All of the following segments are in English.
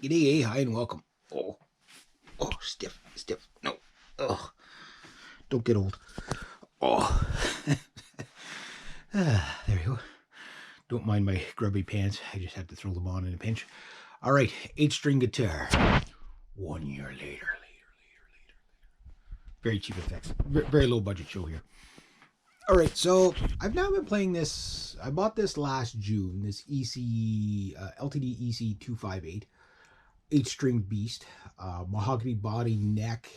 G'day, hi, and welcome. Stiff. No. Oh, don't get old. Oh, there we go. Don't mind my grubby pants. I just have to throw them on in a pinch. All right, 8-string guitar. 1 year later. Very cheap effects. Very low budget show here. All right, so I've now been playing this. I bought this last June. This LTD EC 258. 8-string beast, mahogany body, neck,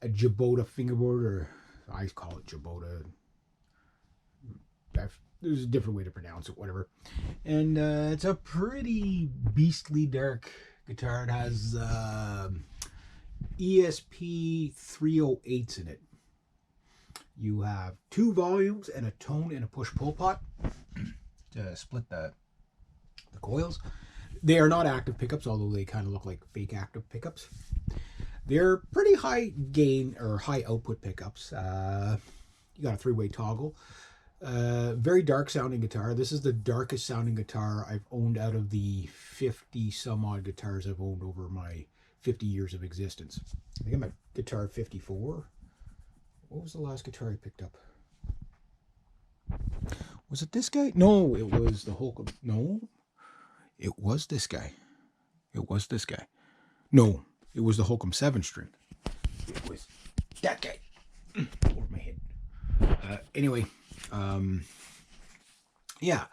a Jabota fingerboard, or I call it Jabota. There's a different way to pronounce it, whatever. And it's a pretty beastly dark guitar. It has ESP 308s in it. You have 2 volumes and a tone and a push-pull pot to split the coils. They are not active pickups, although they kind of look like fake active pickups. They're pretty high gain or high output pickups. You got a 3-way toggle. Very dark sounding guitar. This is the darkest sounding guitar I've owned out of the 50 some odd guitars I've owned over my 50 years of existence. I think I'm at guitar 54. What was the last guitar I picked up? Was it this guy? No, it was the Holcomb. No. It was this guy. No, it was the Holcomb 7-string. It was that guy. Over my head. Anyway, yeah.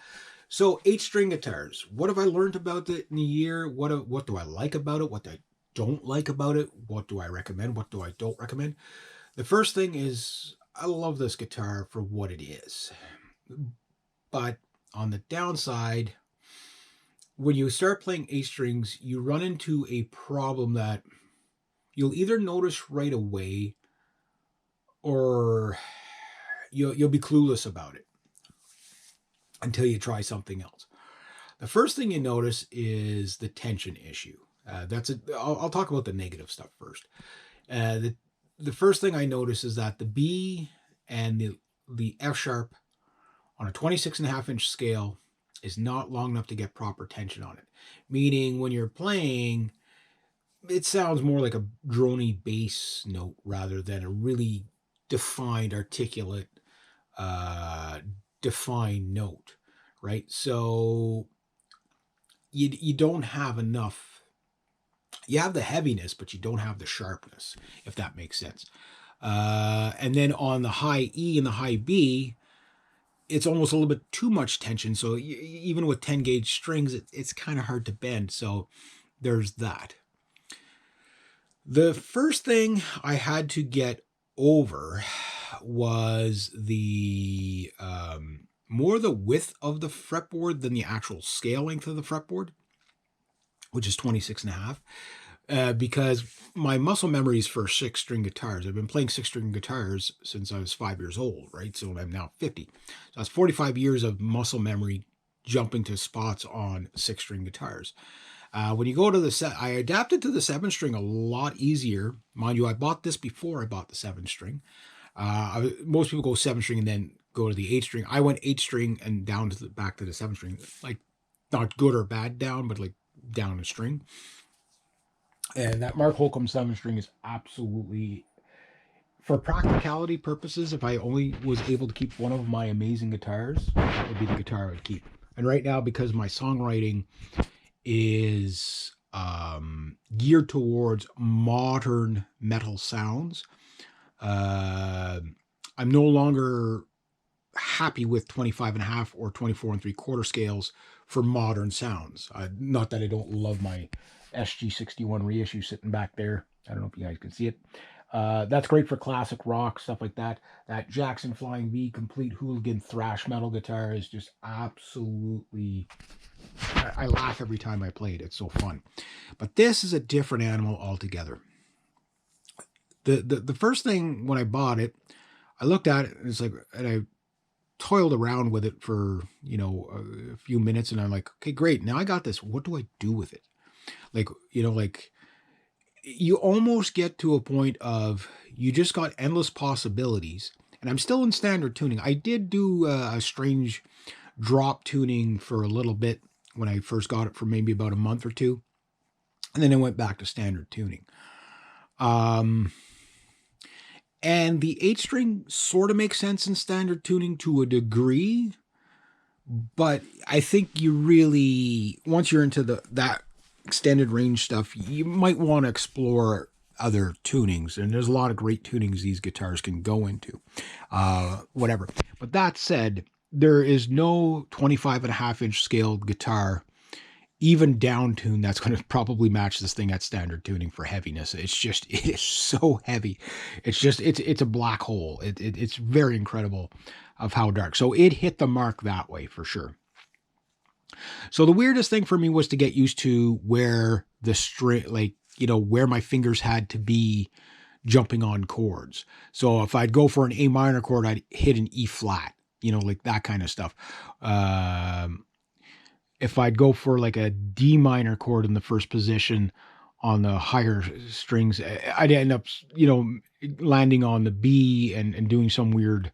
So 8-string guitars. What have I learned about it in a year? What do I like about it? What I don't like about it? What do I recommend? What do I don't recommend? The first thing is I love this guitar for what it is. But on the downside, when you start playing 8 strings, you run into a problem that you'll either notice right away or you'll be clueless about it until you try something else. The first thing you notice is the tension issue. I'll talk about the negative stuff first. The first thing I notice is that the B and the F sharp on a 26.5-inch scale is not long enough to get proper tension on it. Meaning when you're playing, it sounds more like a drony bass note rather than a really defined, articulate, defined note, right? So you don't have enough. You have the heaviness, but you don't have the sharpness, if that makes sense. And then on the high E and the high B, it's almost a little bit too much tension. So even with 10 gauge strings, it's kind of hard to bend. So there's that. The first thing I had to get over was the more the width of the fretboard than the actual scale length of the fretboard, which is 26.5. Because my muscle memory is for 6-string guitars. I've been playing 6-string guitars since I was 5 years old, right? So I'm now 50. So that's 45 years of muscle memory jumping to spots on 6-string guitars. When you go to I adapted to the 7-string a lot easier. Mind you, I bought this before I bought the 7-string. Most people go 7-string and then go to the 8-string. I went 8-string and down to back to the 7-string. Like, not good or bad down, but like down a string. And that Mark Holcomb 7-string is absolutely, for practicality purposes, if I only was able to keep one of my amazing guitars, it would be the guitar I would keep. And right now, because my songwriting is geared towards modern metal sounds, I'm no longer happy with 25.5 or 24 3/4 scales for modern sounds. Not that I don't love my SG61 reissue sitting back there. I don't know if you guys can see it. That's great for classic rock, stuff like that. That Jackson Flying V complete hooligan thrash metal guitar is just absolutely... I laugh every time I play it. It's so fun. But this is a different animal altogether. The first thing when I bought it, I looked at it and it's like, and I toiled around with it for, a few minutes, and I'm like, okay, great. Now I got this. What do I do with it? Like, you almost get to a point of you just got endless possibilities. And I'm still in standard tuning. I did do a strange drop tuning for a little bit when I first got it for maybe about a month or two. And then I went back to standard tuning. And the 8-string sort of makes sense in standard tuning to a degree, but I think you really, once you're into that extended range stuff, you might want to explore other tunings, and there's a lot of great tunings these guitars can go into, whatever. But that said, there is no 25.5-inch scaled guitar, even down tuned, that's going to probably match this thing at standard tuning for heaviness. It is so heavy. It's a black hole. It's very incredible of how dark. So it hit the mark that way for sure. So the weirdest thing for me was to get used to where the string, like, where my fingers had to be jumping on chords. So if I'd go for an A minor chord, I'd hit an E flat, like that kind of stuff. If I'd go for like a D minor chord in the first position on the higher strings, I'd end up, landing on the B and doing some weird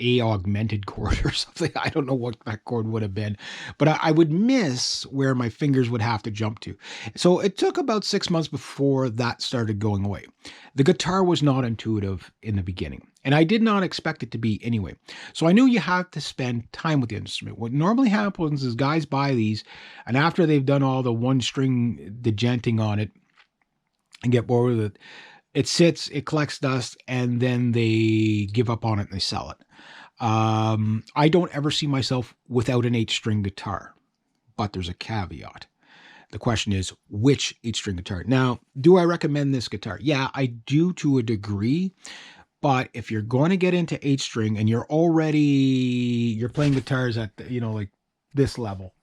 A augmented chord or something. I don't know what that chord would have been, but I would miss where my fingers would have to jump to. So it took about 6 months before that started going away. The guitar was not intuitive in the beginning, and I did not expect it to be anyway. So I knew you have to spend time with the instrument. What normally happens is guys buy these, and after they've done all the one string degenting on it and get bored with it, it sits, it collects dust, and then they give up on it and they sell it. I don't ever see myself without an 8-string guitar, but there's a caveat. The question is, which 8-string guitar? Now, do I recommend this guitar? Yeah, I do to a degree, but if you're going to get into 8-string and you're playing guitars at, like this level,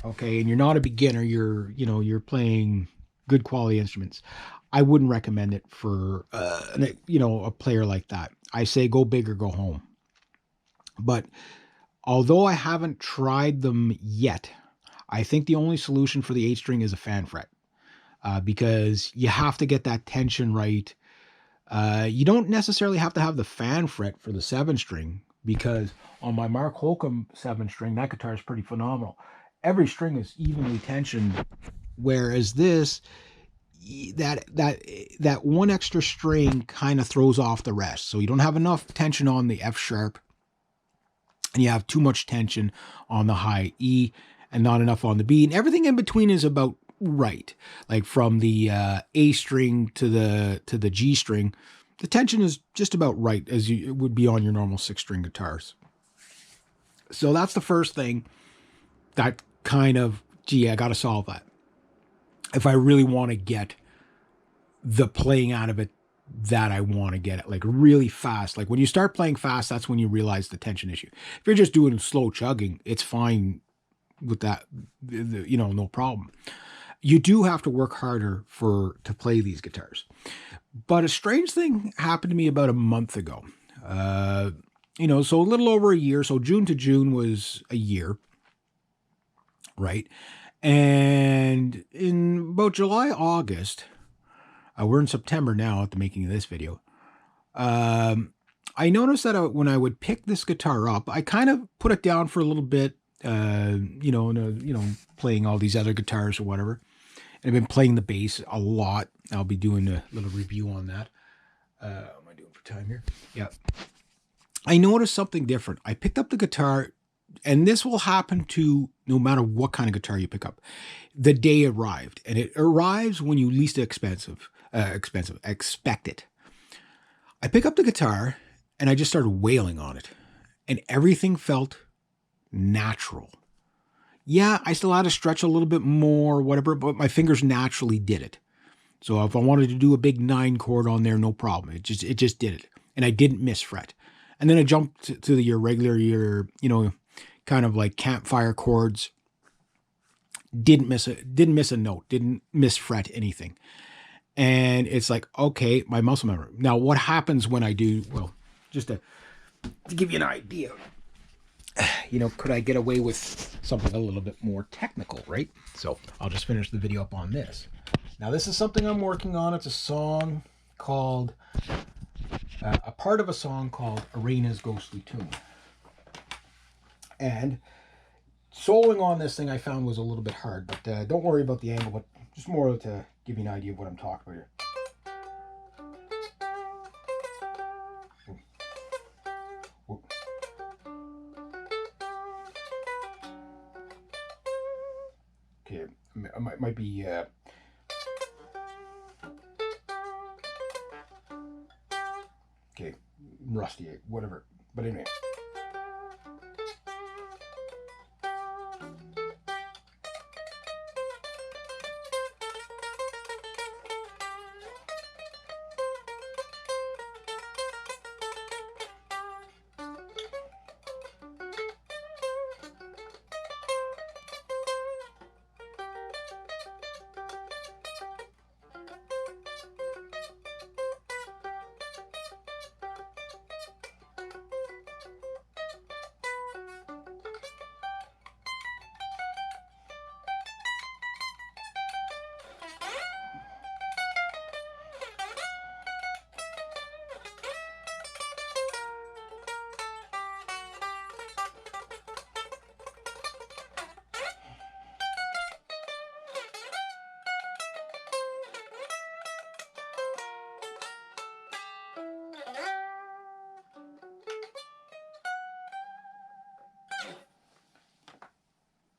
okay, and you're not a beginner, you're playing good quality instruments, I wouldn't recommend it for, a player like that. I say go big or go home. But although I haven't tried them yet, I think the only solution for the 8-string is a fan fret, because you have to get that tension right. You don't necessarily have to have the fan fret for the 7-string, because on my Mark Holcomb 7-string, that guitar is pretty phenomenal. Every string is evenly tensioned, whereas this, that one extra string kind of throws off the rest. So you don't have enough tension on the F sharp, and you have too much tension on the high E and not enough on the B, and everything in between is about right. Like from the A string to the G string, the tension is just about right as it would be on your normal 6-string guitars. So that's the first thing that kind of, I got to solve that if I really want to get the playing out of it that I want to get it, like really fast. Like when you start playing fast, that's when you realize the tension issue. If you're just doing slow chugging, it's fine with that, no problem. You do have to work harder to play these guitars. But a strange thing happened to me about a month ago. So a little over a year. So June to June was a year, right? And in about July, August, we're in September now at the making of this video. I noticed that when I would pick this guitar up, I kind of put it down for a little bit, playing all these other guitars or whatever. And I've been playing the bass a lot. I'll be doing a little review on that. What am I doing for time here? Yeah. I noticed something different. I picked up the guitar, and this will happen to no matter what kind of guitar you pick up. The day arrived, and it arrives when you least expect it. I pick up the guitar, and I just started wailing on it, and everything felt natural. Yeah, I still had to stretch a little bit more, whatever, but my fingers naturally did it. So if I wanted to do a big 9 chord on there, no problem. It just did it, and I didn't miss fret. And then I jumped to your regular, kind of like campfire chords. Didn't miss a note. Didn't miss fret anything. And it's like, okay, my muscle memory. Now, what happens when I do? Well, just to give you an idea. Could I get away with something a little bit more technical, right? So I'll just finish the video up on this. Now, this is something I'm working on. It's a song called, a part of a song called Arena's Ghostly Tune. And soling on this thing I found was a little bit hard, but don't worry about the angle, but just more to give you an idea of what I'm talking about here. Okay, it might be okay, rusty, whatever. But anyway.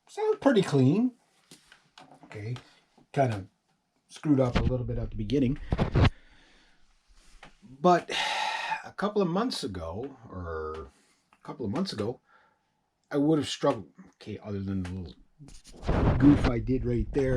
Sounds pretty clean. Okay, kind of screwed up a little bit at the beginning. But a couple of months ago, I would have struggled. Okay, other than the little goof I did right there.